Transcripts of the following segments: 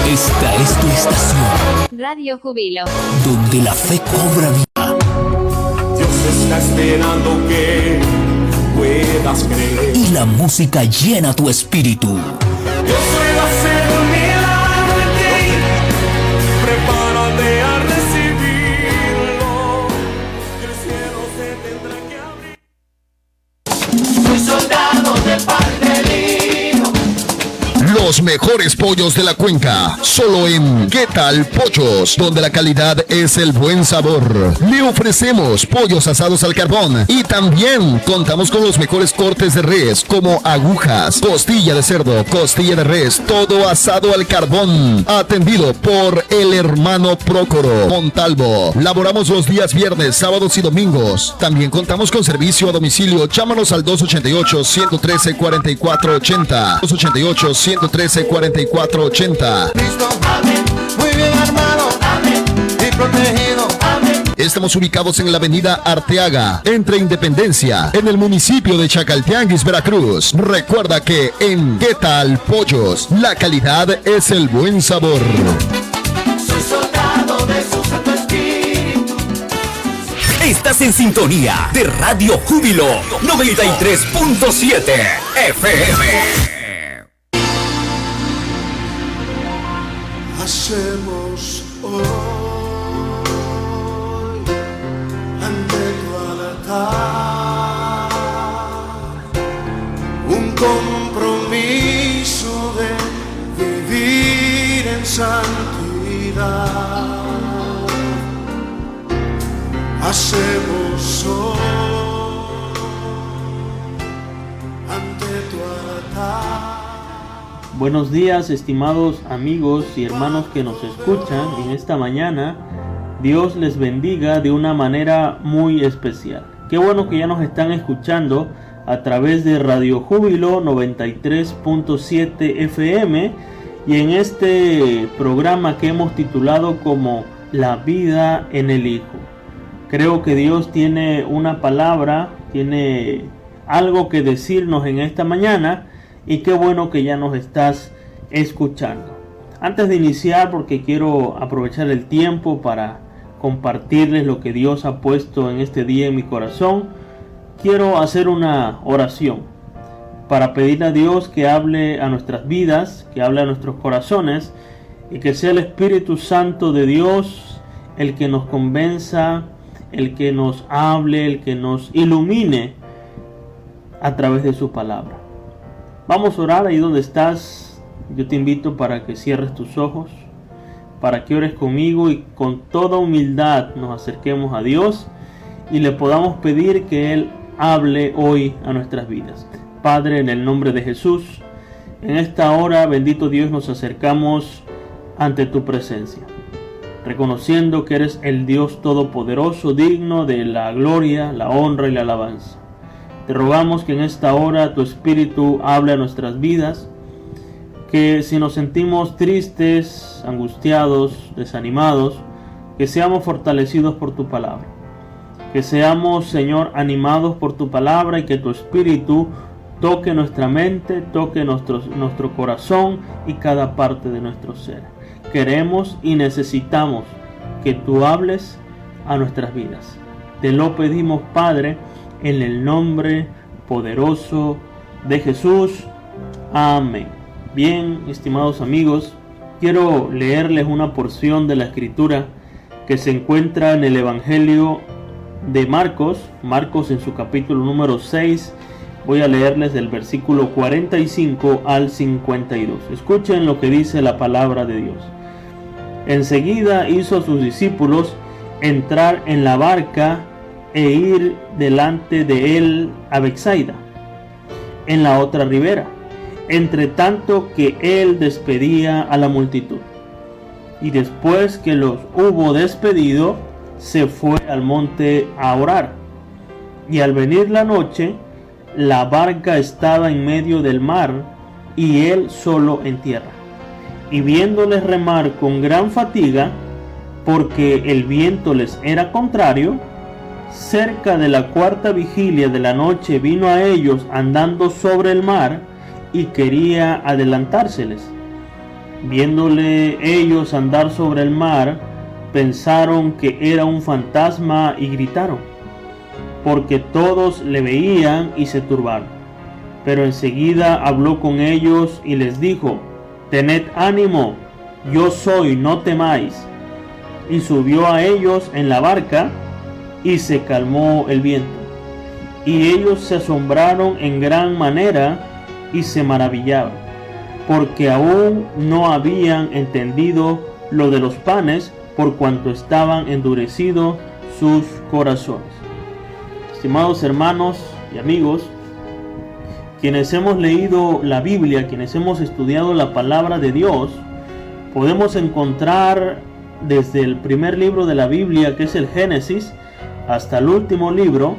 Esta es tu estación. Radio Júbilo. Donde la fe cobra vida. Dios está esperando que puedas creer. Y la música llena tu espíritu. Dios puede hacer un milagro en ti. Prepárate a recibirlo. El cielo se tendrá que abrir. Soy soldado de Pantelino. Los mejores pollos de la cuenca, solo en ¿Qué tal Pollos? Donde la calidad es el buen sabor. Le ofrecemos pollos asados al carbón y también contamos con los mejores cortes de res como agujas, costilla de cerdo, costilla de res, todo asado al carbón. Atendido por el hermano Prócoro Montalvo. Laboramos los días viernes, sábados y domingos. También contamos con servicio a domicilio. Llámanos al 288-113-4480. 288-113-4480. Listo, amén. Muy bien armado, amén. Y protegido, amén. Estamos ubicados en la avenida Arteaga, entre Independencia, en el municipio de Chacaltianguis, Veracruz. Recuerda que en ¿Qué tal Pollos? La calidad es el buen sabor. Soy soldado de su Santo Espíritu. Estás en sintonía de Radio Júbilo 93.7 FM. Hacemos hoy ante tu altar un compromiso de vivir en santidad. Hacemos hoy ante tu altar. Buenos días, estimados amigos y hermanos que nos escuchan en esta mañana. Dios les bendiga de una manera muy especial. Qué bueno que ya nos están escuchando a través de Radio Júbilo 93.7 FM y en este programa que hemos titulado como La vida en el Hijo. Creo que Dios tiene una palabra, tiene algo que decirnos en esta mañana. Y qué bueno que ya nos estás escuchando. Antes de iniciar, porque quiero aprovechar el tiempo para compartirles lo que Dios ha puesto en este día en mi corazón, quiero hacer una oración para pedir a Dios que hable a nuestras vidas, que hable a nuestros corazones y que sea el Espíritu Santo de Dios el que nos convenza, el que nos hable, el que nos ilumine a través de su palabra. Vamos a orar ahí donde estás. Yo te invito para que cierres tus ojos, para que ores conmigo y con toda humildad nos acerquemos a Dios y le podamos pedir que Él hable hoy a nuestras vidas. Padre, en el nombre de Jesús, en esta hora, bendito Dios, nos acercamos ante tu presencia, reconociendo que eres el Dios todopoderoso, digno de la gloria, la honra y la alabanza. Te rogamos que en esta hora tu Espíritu hable a nuestras vidas, que si nos sentimos tristes, angustiados, desanimados, que seamos fortalecidos por tu palabra. Que seamos, Señor, animados por tu palabra y que tu Espíritu toque nuestra mente, toque nuestro corazón y cada parte de nuestro ser. Queremos y necesitamos que tú hables a nuestras vidas. Te lo pedimos, Padre, en el nombre poderoso de Jesús. Amén. Bien, estimados amigos, quiero leerles una porción de la Escritura que se encuentra en el Evangelio de Marcos en su capítulo número 6. Voy a leerles del versículo 45 al 52. Escuchen lo que dice la palabra de Dios. Enseguida hizo a sus discípulos entrar en la barca e ir delante de él a Betsaida, en la otra ribera, entre tanto que él despedía a la multitud. Y después que los hubo despedido, se fue al monte a orar. Y al venir la noche, la barca estaba en medio del mar, y él solo en tierra. Y viéndoles remar con gran fatiga, porque el viento les era contrario, cerca de la cuarta vigilia de la noche vino a ellos andando sobre el mar y quería adelantárseles. Viéndole ellos andar sobre el mar, pensaron que era un fantasma y gritaron, porque todos le veían y se turbaron. Pero enseguida habló con ellos y les dijo: tened ánimo, yo soy, no temáis. Y subió a ellos en la barca y se calmó el viento. Y ellos se asombraron en gran manera y se maravillaban, porque aún no habían entendido lo de los panes, por cuanto estaban endurecidos sus corazones. Estimados hermanos y amigos, quienes hemos leído la Biblia, quienes hemos estudiado la palabra de Dios, podemos encontrar desde el primer libro de la Biblia, que es el Génesis, hasta el último libro,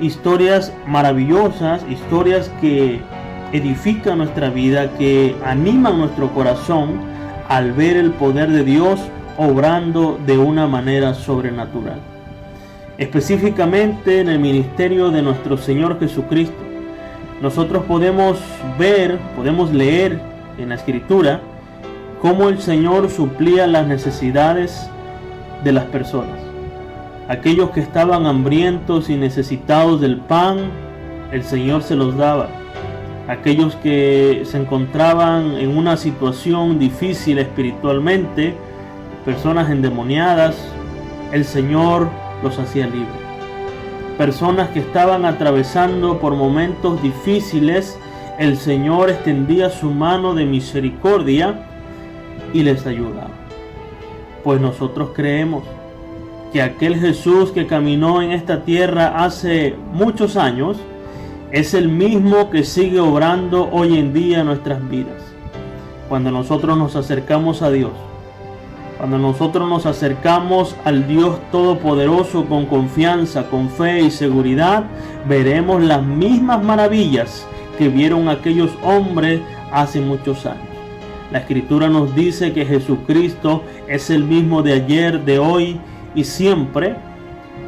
historias maravillosas, historias que edifican nuestra vida, que animan nuestro corazón al ver el poder de Dios obrando de una manera sobrenatural. Específicamente en el ministerio de nuestro Señor Jesucristo, nosotros podemos ver, podemos leer en la Escritura cómo el Señor suplía las necesidades de las personas. Aquellos que estaban hambrientos y necesitados del pan, el Señor se los daba. Aquellos que se encontraban en una situación difícil espiritualmente, personas endemoniadas, el Señor los hacía libres. Personas que estaban atravesando por momentos difíciles, el Señor extendía su mano de misericordia y les ayudaba. Pues nosotros creemos que aquel Jesús que caminó en esta tierra hace muchos años es el mismo que sigue obrando hoy en día en nuestras vidas. Cuando nosotros nos acercamos a Dios, cuando nosotros nos acercamos al Dios Todopoderoso con confianza, con fe y seguridad, veremos las mismas maravillas que vieron aquellos hombres hace muchos años. La Escritura nos dice que Jesucristo es el mismo de ayer, de hoy y siempre.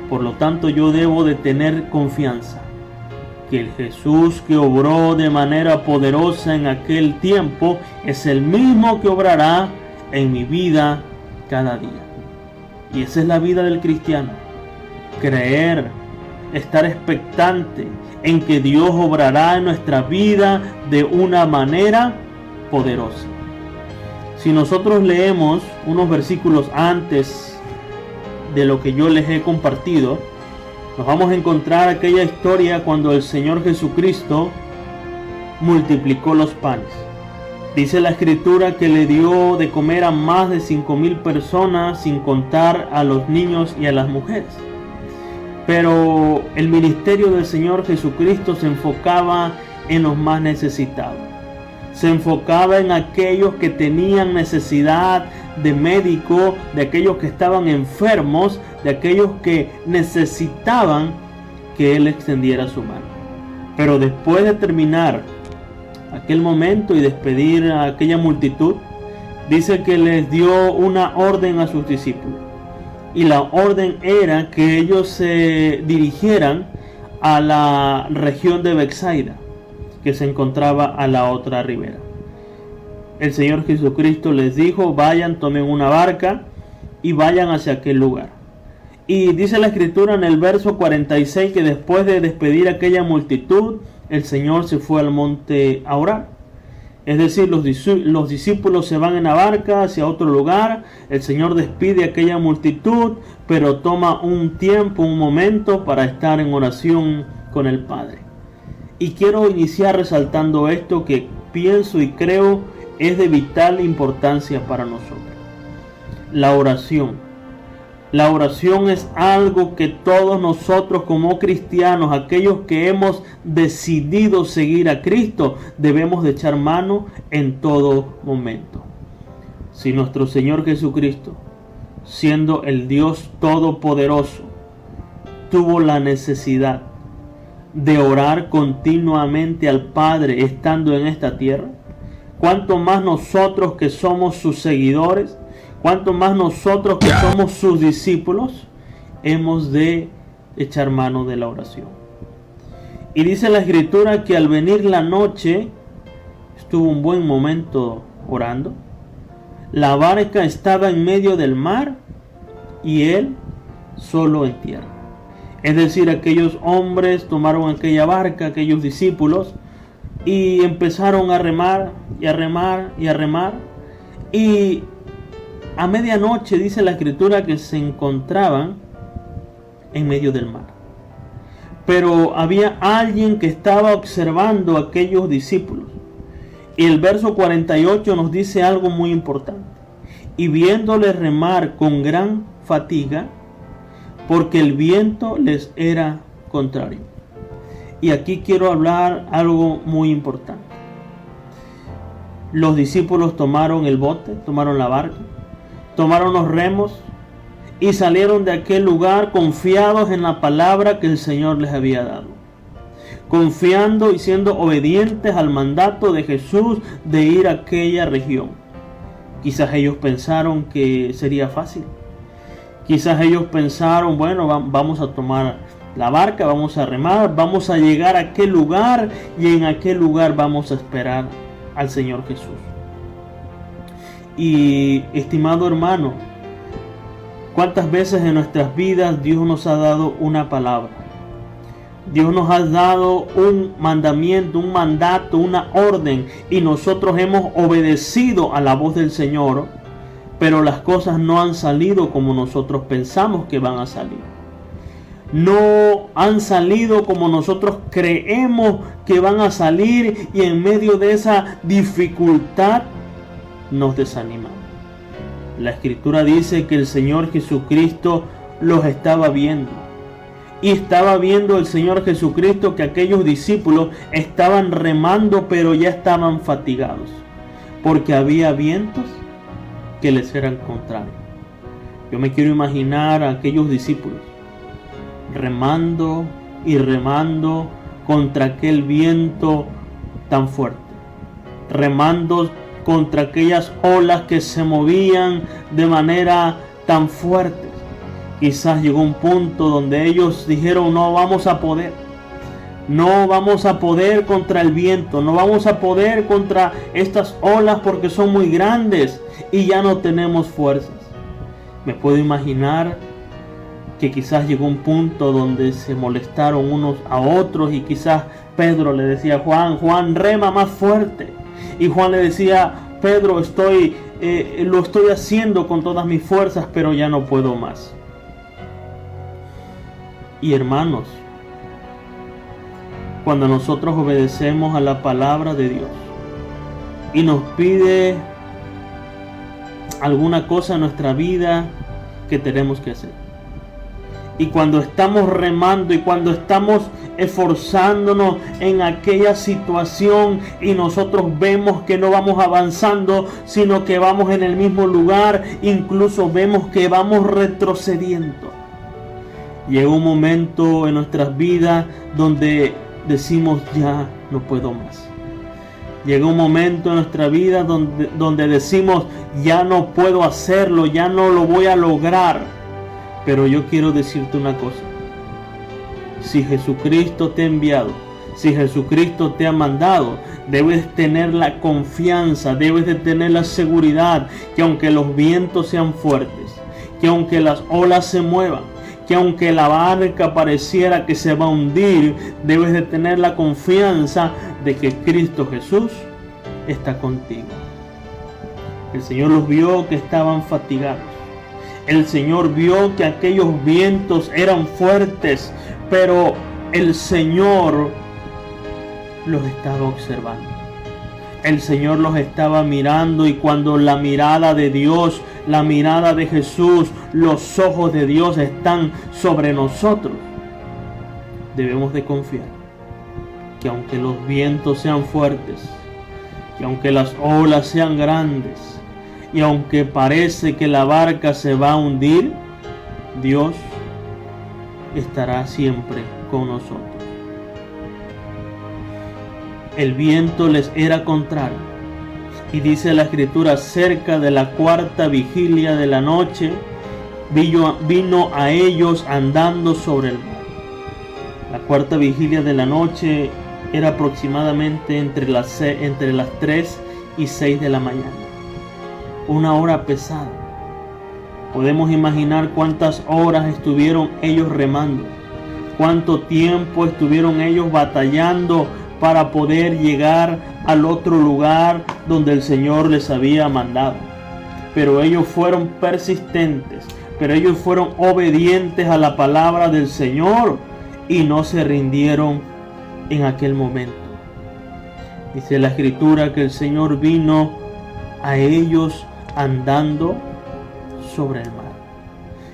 Por lo tanto, yo debo de tener confianza que el Jesús que obró de manera poderosa en aquel tiempo es el mismo que obrará en mi vida cada día. Y esa es la vida del cristiano: creer, estar expectante en que Dios obrará en nuestra vida de una manera poderosa. Si nosotros leemos unos versículos antes de lo que yo les he compartido, nos vamos a encontrar aquella historia cuando el Señor Jesucristo multiplicó los panes. Dice la Escritura que le dio de comer a más de 5,000 personas, sin contar a los niños y a las mujeres. Pero el ministerio del Señor Jesucristo se enfocaba en los más necesitados. Se enfocaba en aquellos que tenían necesidad de médico, de aquellos que estaban enfermos, de aquellos que necesitaban que Él extendiera su mano. Pero después de terminar aquel momento y despedir a aquella multitud, dice que les dio una orden a sus discípulos. Y la orden era que ellos se dirigieran a la región de Betsaida, que se encontraba a la otra ribera. El Señor Jesucristo les dijo: vayan, tomen una barca y vayan hacia aquel lugar. Y dice la Escritura en el verso 46 que después de despedir a aquella multitud, el Señor se fue al monte a orar. Es decir, los discípulos se van en la barca hacia otro lugar, el Señor despide a aquella multitud, pero toma un tiempo, un momento para estar en oración con el Padre. Y quiero iniciar resaltando esto que pienso y creo es de vital importancia para nosotros. La oración. La oración es algo que todos nosotros como cristianos, aquellos que hemos decidido seguir a Cristo, debemos de echar mano en todo momento. Si nuestro Señor Jesucristo, siendo el Dios Todopoderoso, tuvo la necesidad de orar continuamente al Padre estando en esta tierra, ¿cuánto más nosotros que somos sus seguidores? ¿Cuánto más nosotros que somos sus discípulos hemos de echar mano de la oración? Y dice la Escritura que al venir la noche estuvo un buen momento orando. La barca estaba en medio del mar y él solo en tierra. Es decir, aquellos hombres tomaron aquella barca, aquellos discípulos, y empezaron a remar y a remar y a remar. Y a medianoche dice la Escritura que se encontraban en medio del mar. Pero había alguien que estaba observando a aquellos discípulos. Y el verso 48 nos dice algo muy importante. Y viéndoles remar con gran fatiga, porque el viento les era contrario. Y aquí quiero hablar algo muy importante. Los discípulos tomaron el bote, tomaron la barca, tomaron los remos y salieron de aquel lugar confiados en la palabra que el Señor les había dado. Confiando y siendo obedientes al mandato de Jesús de ir a aquella región. Quizás ellos pensaron que sería fácil. Quizás ellos pensaron, bueno, vamos a tomar la barca, vamos a remar, vamos a llegar a aquel lugar y en aquel lugar vamos a esperar al Señor Jesús. Y estimado hermano, ¿cuántas veces en nuestras vidas Dios nos ha dado una palabra? Dios nos ha dado un mandamiento, un mandato, una orden, y nosotros hemos obedecido a la voz del Señor, pero las cosas no han salido como nosotros pensamos que van a salir. No han salido como nosotros creemos que van a salir, y en medio de esa dificultad nos desanimamos. La Escritura dice que el Señor Jesucristo los estaba viendo. Y estaba viendo el Señor Jesucristo que aquellos discípulos estaban remando, pero ya estaban fatigados, porque había vientos que les eran contrarios. Yo me quiero imaginar a aquellos discípulos remando y remando contra aquel viento tan fuerte, remando contra aquellas olas que se movían de manera tan fuerte. Quizás llegó un punto donde ellos dijeron, no vamos a poder. No vamos a poder contra el viento, no vamos a poder contra estas olas porque son muy grandes y ya no tenemos fuerzas. Me puedo imaginar que quizás llegó un punto donde se molestaron unos a otros y quizás Pedro le decía a Juan, rema más fuerte. Y Juan le decía, Pedro, lo estoy haciendo con todas mis fuerzas, pero ya no puedo más. Y hermanos, cuando nosotros obedecemos a la palabra de Dios y nos pide alguna cosa en nuestra vida que tenemos que hacer, y cuando estamos remando y cuando estamos esforzándonos en aquella situación y nosotros vemos que no vamos avanzando, sino que vamos en el mismo lugar, incluso vemos que vamos retrocediendo, llega un momento en nuestras vidas donde decimos, ya no puedo más. Llega un momento en nuestra vida donde decimos, ya no puedo hacerlo, ya no lo voy a lograr. Pero yo quiero decirte una cosa. Si Jesucristo te ha enviado, si Jesucristo te ha mandado, debes tener la confianza, debes de tener la seguridad que aunque los vientos sean fuertes, que aunque las olas se muevan, que aunque la barca pareciera que se va a hundir, debes de tener la confianza de que Cristo Jesús está contigo. El Señor los vio que estaban fatigados. El Señor vio que aquellos vientos eran fuertes, pero el Señor los estaba observando. El Señor los estaba mirando, y cuando la mirada de Dios, la mirada de Jesús, los ojos de Dios están sobre nosotros, debemos de confiar que aunque los vientos sean fuertes, que aunque las olas sean grandes, y aunque parece que la barca se va a hundir, Dios estará siempre con nosotros. El viento les era contrario. Y dice la Escritura, cerca de la cuarta vigilia de la noche, vino a ellos andando sobre el mar. La cuarta vigilia de la noche era aproximadamente entre las 3 y 6 de la mañana. una hora pesada. Podemos imaginar cuántas horas estuvieron ellos remando, cuánto tiempo estuvieron ellos batallando para poder llegar al otro lugar donde el Señor les había mandado. Pero ellos fueron persistentes, pero ellos fueron obedientes a la palabra del Señor y no se rindieron en aquel momento. Dice la Escritura que el Señor vino a ellos andando sobre el mar.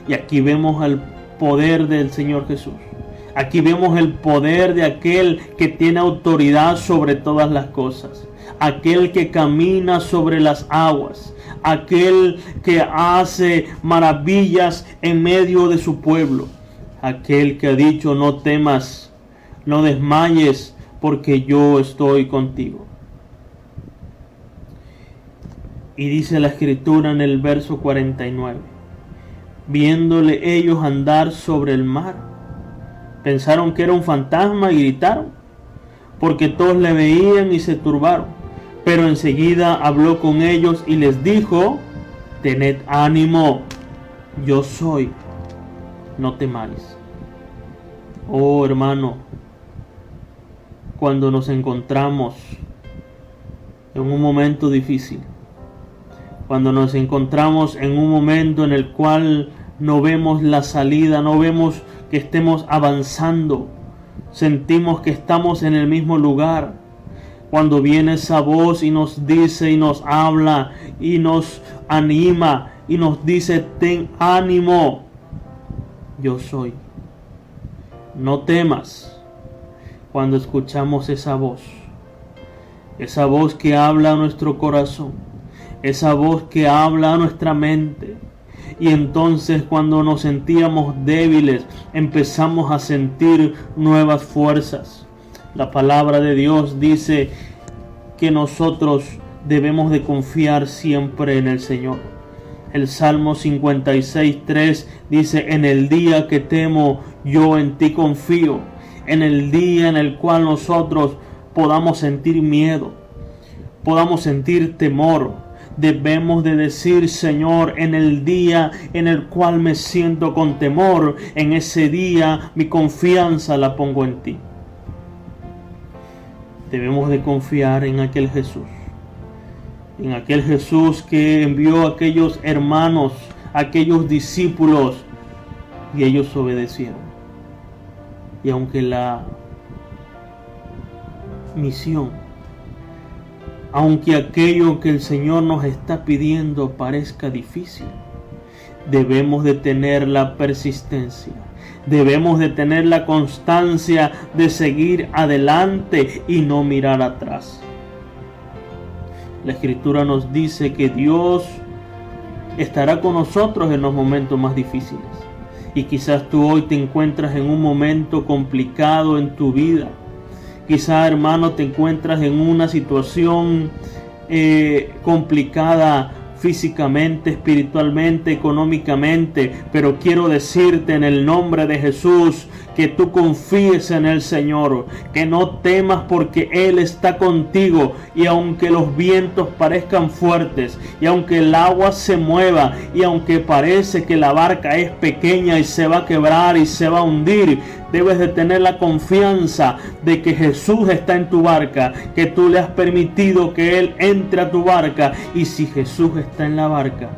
Y aquí vemos el poder del Señor Jesús. Aquí vemos el poder de aquel que tiene autoridad sobre todas las cosas. Aquel que camina sobre las aguas. Aquel que hace maravillas en medio de su pueblo. Aquel que ha dicho: no temas, no desmayes, porque yo estoy contigo. Y dice la Escritura en el verso 49: viéndole ellos andar sobre el mar, pensaron que era un fantasma y gritaron, porque todos le veían y se turbaron. Pero enseguida habló con ellos y les dijo: tened ánimo, yo soy, no temáis. Oh hermano, cuando nos encontramos en un momento difícil, cuando nos encontramos en un momento en el cual no vemos la salida, no vemos que estemos avanzando, sentimos que estamos en el mismo lugar, cuando viene esa voz y nos dice y nos habla y nos anima y nos dice: ten ánimo, yo soy, no temas. Cuando escuchamos esa voz que habla a nuestro corazón, esa voz que habla a nuestra mente, y entonces cuando nos sentíamos débiles empezamos a sentir nuevas fuerzas. La palabra de Dios dice que nosotros debemos de confiar siempre en el Señor. El Salmo 56:3 dice: en el día que temo, yo en ti confío. En el día en el cual nosotros podamos sentir miedo, podamos sentir temor, debemos de decir: Señor, en el día en el cual me siento con temor, en ese día mi confianza la pongo en ti. Debemos de confiar en aquel Jesús que envió a aquellos hermanos, a aquellos discípulos, y ellos obedecieron. Y aunque la misión, aunque aquello que el Señor nos está pidiendo parezca difícil, debemos de tener la persistencia, debemos de tener la constancia de seguir adelante y no mirar atrás. La Escritura nos dice que Dios estará con nosotros en los momentos más difíciles. Y quizás tú hoy te encuentras en un momento complicado en tu vida. Quizás, hermano, te encuentras en una situación complicada físicamente, espiritualmente, económicamente, pero quiero decirte en el nombre de Jesús que tú confíes en el Señor, que no temas porque Él está contigo, y aunque los vientos parezcan fuertes, y aunque el agua se mueva, y aunque parece que la barca es pequeña y se va a quebrar y se va a hundir, debes de tener la confianza de que Jesús está en tu barca, que tú le has permitido que Él entre a tu barca, y si Jesús está en la barca,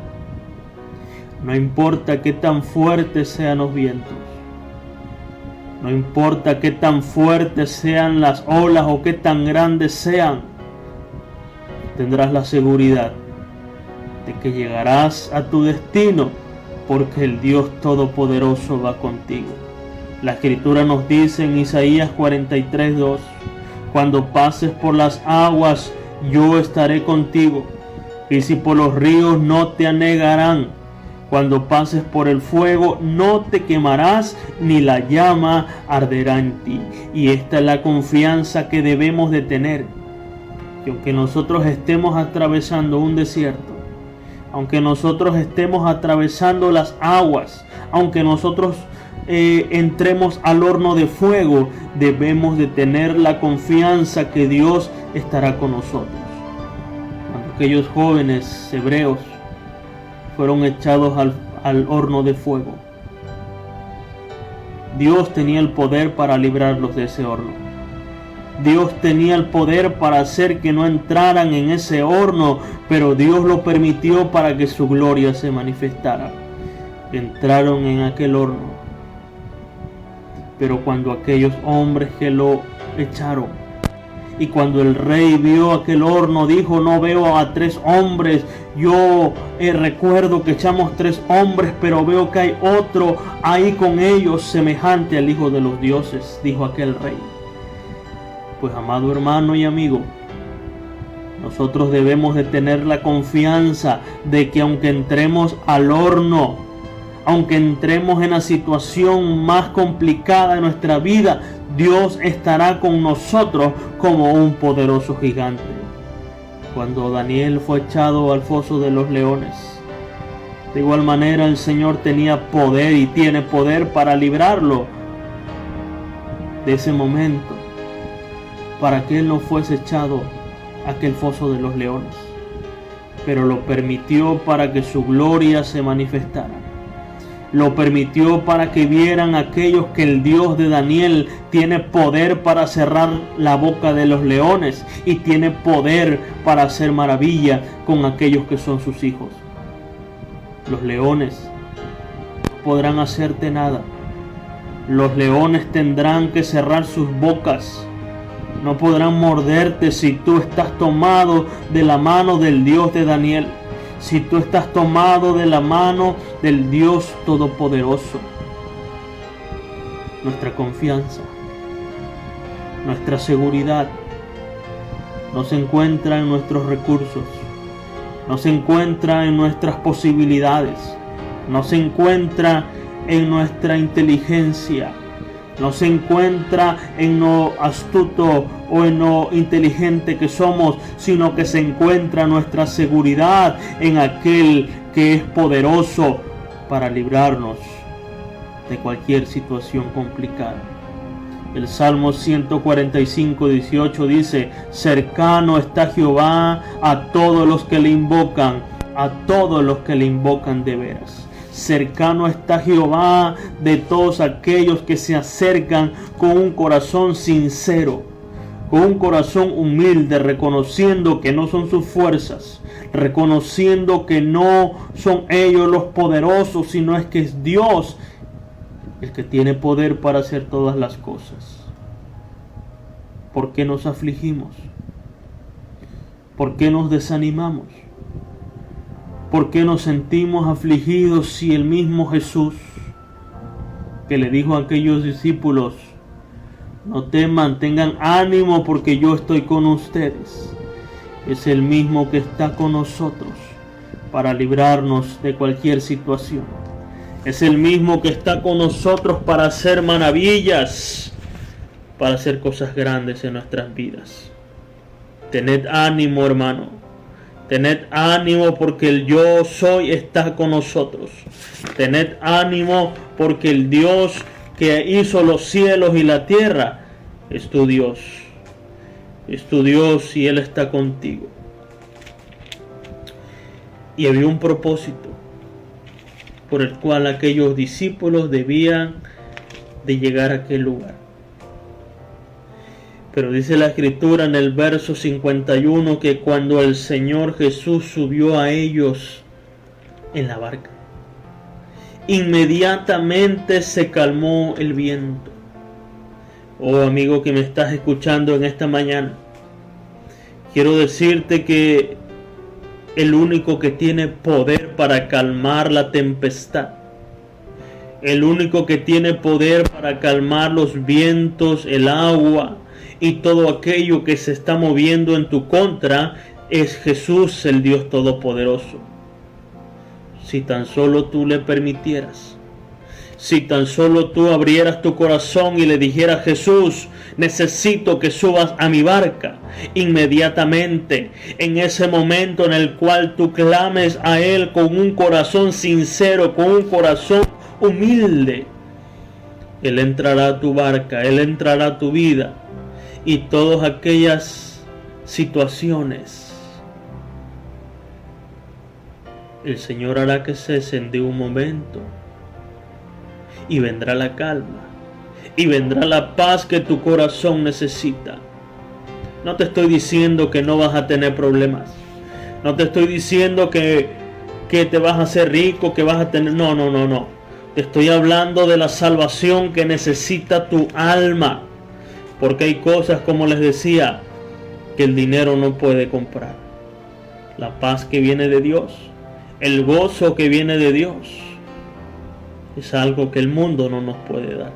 no importa qué tan fuertes sean los vientos, no importa qué tan fuertes sean las olas o qué tan grandes sean, tendrás la seguridad de que llegarás a tu destino, porque el Dios Todopoderoso va contigo. La Escritura nos dice en Isaías 43:2: cuando pases por las aguas, yo estaré contigo, y si por los ríos no te anegarán. Cuando pases por el fuego, no te quemarás, ni la llama arderá en ti. Y esta es la confianza que debemos de tener, que aunque nosotros estemos atravesando un desierto, aunque nosotros estemos atravesando las aguas, aunque nosotros entremos al horno de fuego, debemos de tener la confianza que Dios estará con nosotros. Cuando aquellos jóvenes hebreos fueron echados al horno de fuego. Dios tenía el poder para librarlos de ese horno. Dios tenía el poder para hacer que no entraran en ese horno, pero Dios lo permitió para que su gloria se manifestara. Entraron en aquel horno. Pero cuando aquellos hombres que lo echaron, y cuando el rey vio aquel horno, dijo: no veo a 3 hombres, yo recuerdo que echamos 3 hombres, pero veo que hay otro ahí con ellos semejante al Hijo de los dioses, dijo aquel rey. Pues, amado hermano y amigo, nosotros debemos de tener la confianza de que aunque entremos al horno, aunque entremos en la situación más complicada de nuestra vida, Dios estará con nosotros como un poderoso gigante. Cuando Daniel fue echado al foso de los leones, de igual manera el Señor tenía poder y tiene poder para librarlo de ese momento, para que él no fuese echado a aquel foso de los leones, pero lo permitió para que su gloria se manifestara. Lo permitió para que vieran aquellos que el Dios de Daniel tiene poder para cerrar la boca de los leones y tiene poder para hacer maravilla con aquellos que son sus hijos. Los leones no podrán hacerte nada. Los leones tendrán que cerrar sus bocas. No podrán morderte si tú estás tomado de la mano del Dios de Daniel. Si tú estás tomado de la mano del Dios Todopoderoso. Nuestra confianza, nuestra seguridad no se encuentra en nuestros recursos, no se encuentra en nuestras posibilidades, no se encuentra en nuestra inteligencia, no se encuentra en lo astuto o en lo inteligente que somos, sino que se encuentra nuestra seguridad en aquel que es poderoso para librarnos de cualquier situación complicada. El Salmo 145:18 dice: cercano está Jehová a todos los que le invocan, a todos los que le invocan de veras. Cercano está Jehová de todos aquellos que se acercan con un corazón sincero, con un corazón humilde, reconociendo que no son sus fuerzas, reconociendo que no son ellos los poderosos, sino es que es Dios el que tiene poder para hacer todas las cosas. ¿Por qué nos afligimos? ¿Por qué nos desanimamos? ¿Por qué nos sentimos afligidos si el mismo Jesús, que le dijo a aquellos discípulos: no teman, tengan ánimo porque yo estoy con ustedes, es el mismo que está con nosotros para librarnos de cualquier situación? Es el mismo que está con nosotros para hacer maravillas, para hacer cosas grandes en nuestras vidas. Tened ánimo, hermano. Tened ánimo porque el yo soy está con nosotros. Tened ánimo porque el Dios que hizo los cielos y la tierra es tu Dios. Es tu Dios y Él está contigo. Y había un propósito por el cual aquellos discípulos debían de llegar a aquel lugar. Pero dice la Escritura en el verso 51 que cuando el Señor Jesús subió a ellos en la barca, inmediatamente se calmó el viento. Oh amigo que me estás escuchando en esta mañana, quiero decirte que el único que tiene poder para calmar la tempestad, el único que tiene poder para calmar los vientos, el agua y todo aquello que se está moviendo en tu contra, es Jesús, el Dios Todopoderoso. Si tan solo tú le permitieras, si tan solo tú abrieras tu corazón y le dijeras: Jesús, necesito que subas a mi barca, inmediatamente, en ese momento en el cual tú clames a Él con un corazón sincero, con un corazón humilde, Él entrará a tu barca, Él entrará a tu vida, y todas aquellas situaciones el Señor hará que cesen de un momento y vendrá la calma y vendrá la paz que tu corazón necesita. No te estoy diciendo que no vas a tener problemas. No te estoy diciendo que te vas a hacer rico, que vas a tener... No. Te estoy hablando de la salvación que necesita tu alma. Porque hay cosas, como les decía, que el dinero no puede comprar. La paz que viene de Dios, el gozo que viene de Dios, es algo que el mundo no nos puede dar.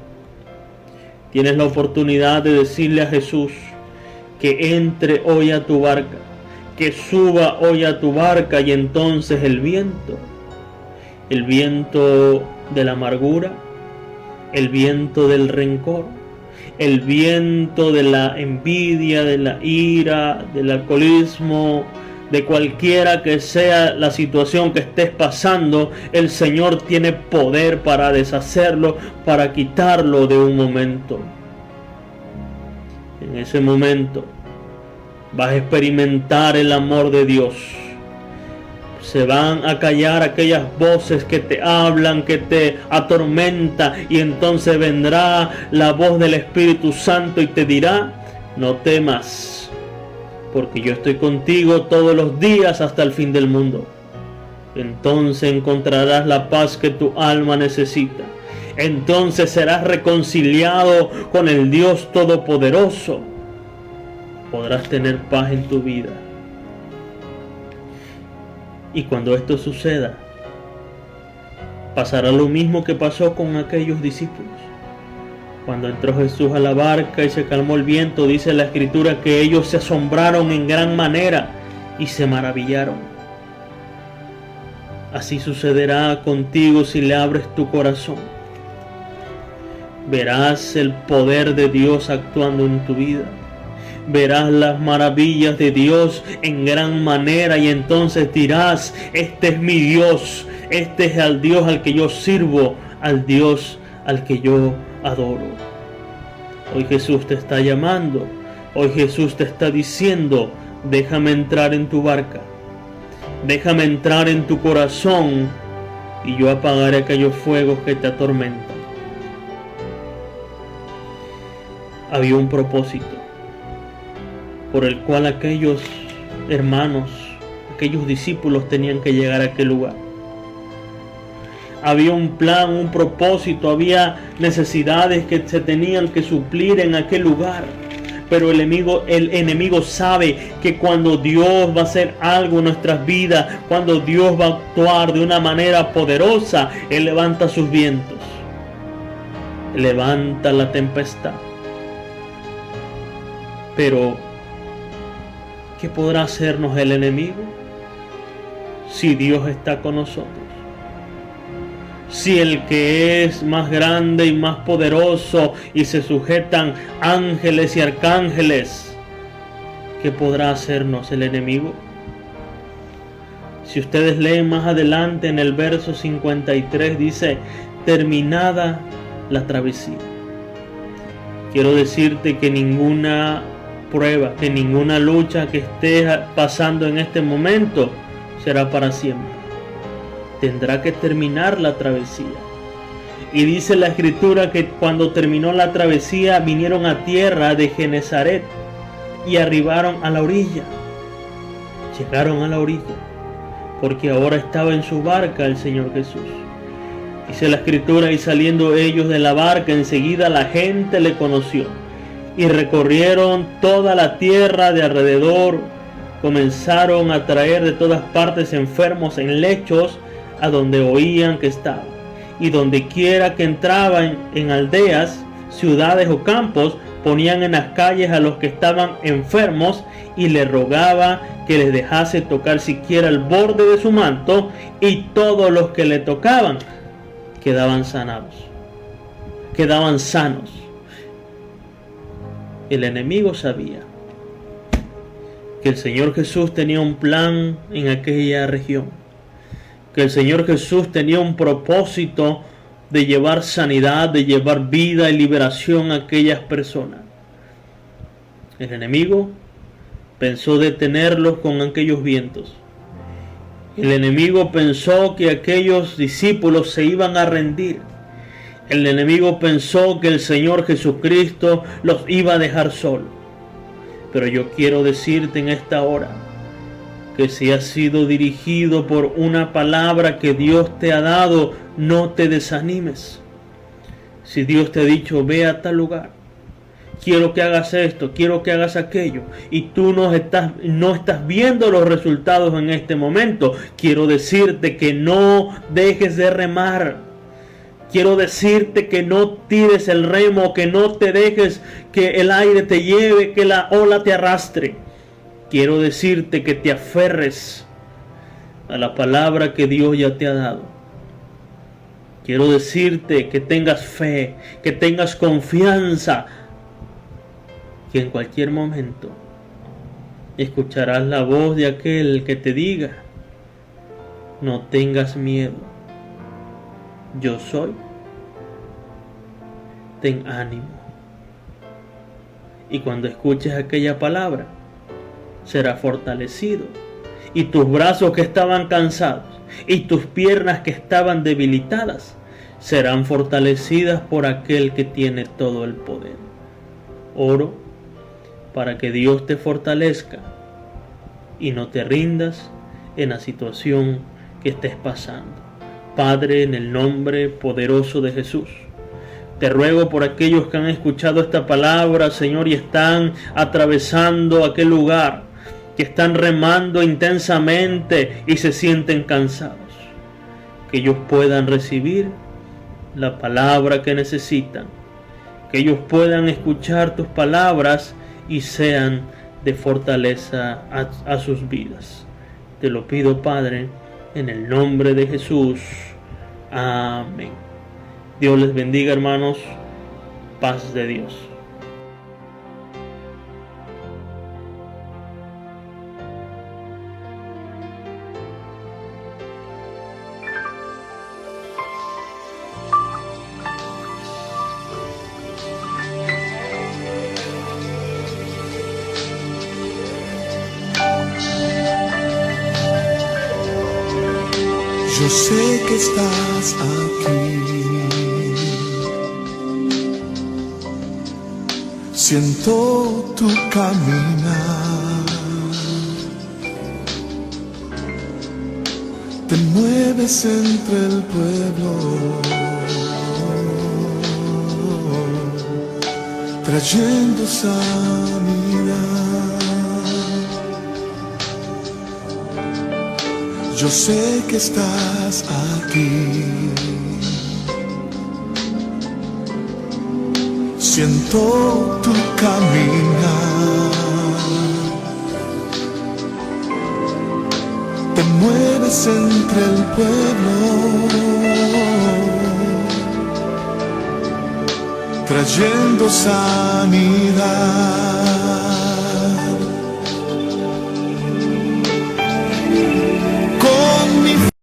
Tienes la oportunidad de decirle a Jesús que entre hoy a tu barca, que suba hoy a tu barca, y entonces el viento de la amargura, el viento del rencor, el viento de la envidia, de la ira, del alcoholismo, de cualquiera que sea la situación que estés pasando, el Señor tiene poder para deshacerlo, para quitarlo de un momento. En ese momento vas a experimentar el amor de Dios. Se van a callar aquellas voces que te hablan, que te atormentan, y entonces vendrá la voz del Espíritu Santo y te dirá: no temas, porque yo estoy contigo todos los días hasta el fin del mundo. Entonces encontrarás la paz que tu alma necesita. Entonces serás reconciliado con el Dios Todopoderoso. Podrás tener paz en tu vida. Y cuando esto suceda, pasará lo mismo que pasó con aquellos discípulos. Cuando entró Jesús a la barca y se calmó el viento, dice la Escritura que ellos se asombraron en gran manera y se maravillaron. Así sucederá contigo si le abres tu corazón. Verás el poder de Dios actuando en tu vida. Verás las maravillas de Dios en gran manera, y entonces dirás: este es mi Dios, este es el Dios al que yo sirvo, al Dios al que yo adoro. Hoy Jesús te está llamando, hoy Jesús te está diciendo: déjame entrar en tu barca, déjame entrar en tu corazón, y yo apagaré aquellos fuegos que te atormentan. Había un propósito por el cual aquellos hermanos, aquellos discípulos tenían que llegar a aquel lugar. Había un plan, un propósito, había necesidades que se tenían que suplir en aquel lugar. Pero el enemigo sabe que cuando Dios va a hacer algo en nuestras vidas, cuando Dios va a actuar de una manera poderosa, Él levanta sus vientos, levanta la tempestad. Pero ¿qué podrá hacernos el enemigo si Dios está con nosotros? Si el que es más grande y más poderoso y se sujetan ángeles y arcángeles, ¿qué podrá hacernos el enemigo? Si ustedes leen más adelante en el verso 53, dice: terminada la travesía. Quiero decirte que ninguna prueba, que ninguna lucha que estés pasando en este momento será para siempre. Tendrá que terminar la travesía. Y dice la Escritura que cuando terminó la travesía vinieron a tierra de Genesaret y arribaron a la orilla. Llegaron a la orilla porque ahora estaba en su barca el Señor Jesús. Dice la Escritura: y saliendo ellos de la barca, enseguida la gente le conoció, y recorrieron toda la tierra de alrededor. Comenzaron a traer de todas partes enfermos en lechos a donde oían que estaba. Y donde quiera que entraban, en aldeas, ciudades o campos, ponían en las calles a los que estaban enfermos y le rogaba que les dejase tocar siquiera el borde de su manto, y todos los que le tocaban quedaban sanados, quedaban sanos. El enemigo sabía que el Señor Jesús tenía un plan en aquella región, que el Señor Jesús tenía un propósito de llevar sanidad, de llevar vida y liberación a aquellas personas. El enemigo pensó detenerlos con aquellos vientos, El enemigo pensó que aquellos discípulos se iban a rendir. El enemigo pensó que el Señor Jesucristo los iba a dejar solos. Pero yo quiero decirte en esta hora que si has sido dirigido por una palabra que Dios te ha dado, no te desanimes. Si Dios te ha dicho, ve a tal lugar, quiero que hagas esto, quiero que hagas aquello, y tú no estás viendo los resultados en este momento, quiero decirte que no dejes de remar. Quiero decirte que no tires el remo, que no te dejes que el aire te lleve, que la ola te arrastre. Quiero decirte que te aferres a la palabra que Dios ya te ha dado. Quiero decirte que tengas fe, que tengas confianza, que en cualquier momento escucharás la voz de aquel que te diga, no tengas miedo, yo soy, ten ánimo. Y cuando escuches aquella palabra, serás fortalecido, y tus brazos que estaban cansados y tus piernas que estaban debilitadas serán fortalecidas por aquel que tiene todo el poder. Oro para que Dios te fortalezca y no te rindas en la situación que estés pasando. Padre, en el nombre poderoso de Jesús, te ruego por aquellos que han escuchado esta palabra, Señor, y están atravesando aquel lugar, que están remando intensamente y se sienten cansados, que ellos puedan recibir la palabra que necesitan, que ellos puedan escuchar tus palabras y sean de fortaleza a sus vidas. Te lo pido, Padre, en el nombre de Jesús. Amén. Dios les bendiga, hermanos. Paz de Dios. Yo sé que estás aquí, siento tu caminar, te mueves entre el pueblo, trayendo sanidad. Yo sé que estás aquí, siento tu caminar, te mueves entre el pueblo, trayendo sanidad.